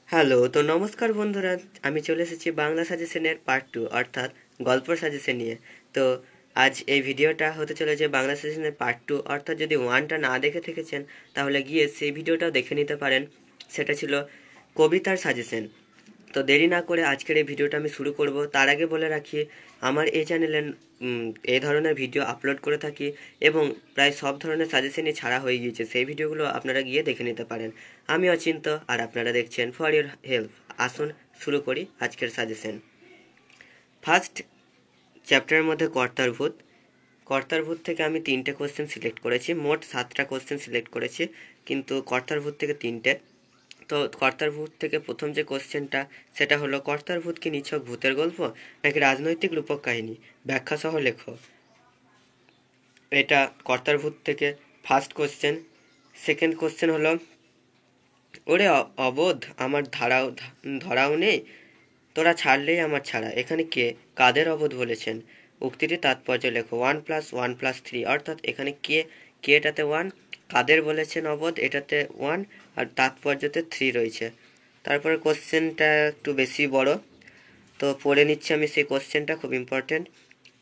Hello, তো নমস্কার বন্ধুরা। আমি চলে এসেছি বাংলা সাজেশনের পার্ট 2 অর্থাৎ গল্প সাজেশন নিয়ে। তো আজ এই ভিডিওটা হতে চলেছে বাংলা সাজেশনের পার্ট 2 অর্থাৎ যদি 1টা না দেখে থেকেছেন তাহলে গিয়ে সেই ভিডিওটাও দেখে নিতে পারেন। সেটা ছিল কবিতার সাজেশন। তো দেরি না করে আজকের এই ভিডিওটা আমি শুরু করব। তার আগে বলে রাখি, আমার এই চ্যানেলে এই ধরনের ভিডিও আপলোড করে থাকি এবং প্রায় সব ধরনের সাজেশনই ছাড়া হয়ে গিয়েছে। সেই ভিডিওগুলো আপনারা গিয়ে দেখে নিতে পারেন। আমি অচিন্ত আর আপনারা দেখছেন ফর ইউর হেল্প। আসুন শুরু করি আজকের সাজেশন। ফার্স্ট চ্যাপ্টারের মধ্যে কর্তার ভূত। কর্তার ভূত থেকে আমি 3টে কোশ্চেন সিলেক্ট করেছি। মোট 7টা কোশ্চেন সিলেক্ট করেছি, কিন্তু কর্তার ভূত থেকে 3টে। তো কর্তার ভূত থেকে প্রথম যে কোশ্চেনটা, সেটা হলো কর্তার ভূত কি নিছক ভূতের গল্প নাকি রাজনৈতিক রূপক কাহিনী? ব্যাখ্যা সহ লেখো। এটা কর্তার ভূত থেকে ফার্স্ট কোশ্চেন। সেকেন্ড কোশ্চেন হলো, ওরে অবোধ আমার ধরাও নেই, তোরা ছাড়লেই আমার ছাড়া। এখানে কে কাদের অবোধ বলেছেন? উক্তিটি তাৎপর্য লেখো। 1+1+3 অর্থাৎ এখানে কে এটাতে 1, কাদের বলেছেন অবোধ এটাতে 1, আর তাৎপর্যতে 3 রয়েছে। তারপরে কোশ্চেনটা একটু বেশি বড়, তো পড়ে নিচ্ছি আমি সেই কোশ্চেনটা, খুব ইম্পর্টেন্ট।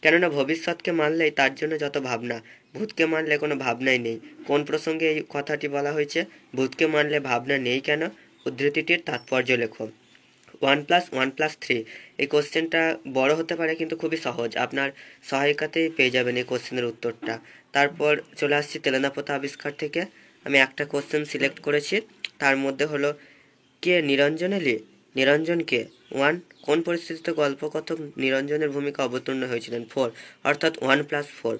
কেননা ভবিষ্যৎকে মানলেই তার জন্য যত ভাবনা, ভূতকে মানলে কোনো ভাবনাই নেই। কোন প্রসঙ্গে এই কথাটি বলা হয়েছে? ভূতকে মানলে ভাবনা নেই কেন? উদ্ধৃতিটির তাৎপর্য লেখো। 1+1+3 এই কোশ্চেনটা বড় হতে পারে কিন্তু খুবই সহজ, আপনার সহায়িকাতেই পেয়ে যাবেন এই কোশ্চেনের উত্তরটা। তারপর চলে আসছি তেলেনাপোতা আবিষ্কার থেকে। আমি একটা কোশ্চেন সিলেক্ট করেছি, তার মধ্যে হলো, কে নিরঞ্জন এলি? নিরঞ্জন কে? 1। কোন পরিস্থিতিতে গল্পকথক নিরঞ্জনের ভূমিকা অবতীর্ণ হয়েছিলেন? 4, অর্থাৎ 1+4।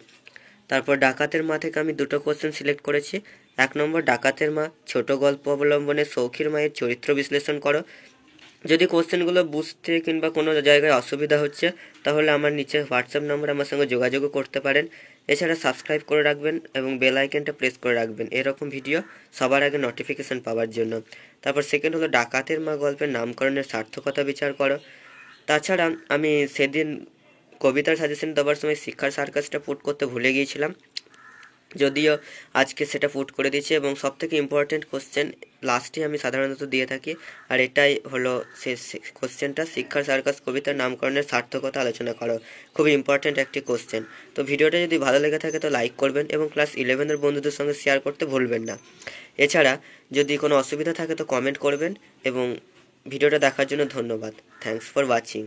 তারপর ডাকাতের মা থেকে আমি 2টো কোশ্চেন সিলেক্ট করেছি। 1 নম্বর, ডাকাতের মা ছোট গল্প অবলম্বনে সৌখীর মায়ের চরিত্র বিশ্লেষণ করো। যদি কোশ্চেনগুলো বুঝতে কিংবা কোনো জায়গায় অসুবিধা হচ্ছে, তাহলে আমার নিচে হোয়াটসঅ্যাপ নম্বরে আমার সঙ্গে যোগাযোগও করতে পারেন। এছাড়া সাবস্ক্রাইব করে রাখবেন এবং বেল আইকনটা প্রেস করে রাখবেন এরকম ভিডিও সবার আগে নোটিফিকেশন পাওয়ার জন্য। তারপর সেকেন্ড হলো, ডাকাতের মা গল্পের নামকরণের সার্থকতা বিচার করো। তাছাড়া আমি সেদিন কবিতার সাজেশন দেওয়ার সময় শিক্ষার সার্কাসটা পুট করতে ভুলে গিয়েছিলাম, যদিও আজকে সেটা পুট করে দিয়েছি। এবং সবথেকে ইম্পর্টেন্ট কোশ্চেন লাস্টে আমি সাধারণত দিয়ে থাকি, আর এটাই হলো শেষ কোশ্চেনটা, শিক্ষার সার্কাস কবিতার নামকরণের সার্থকতা আলোচনা করো। খুবই ইম্পর্টেন্ট একটি কোশ্চেন। তো ভিডিওটা যদি ভালো লেগে থাকে তো লাইক করবেন এবং ক্লাস 11-এর বন্ধুদের সঙ্গে শেয়ার করতে ভুলবেন না। এছাড়া যদি কোনো অসুবিধা থাকে তো কমেন্ট করবেন, এবং ভিডিওটা দেখার জন্য ধন্যবাদ। Thanks for watching.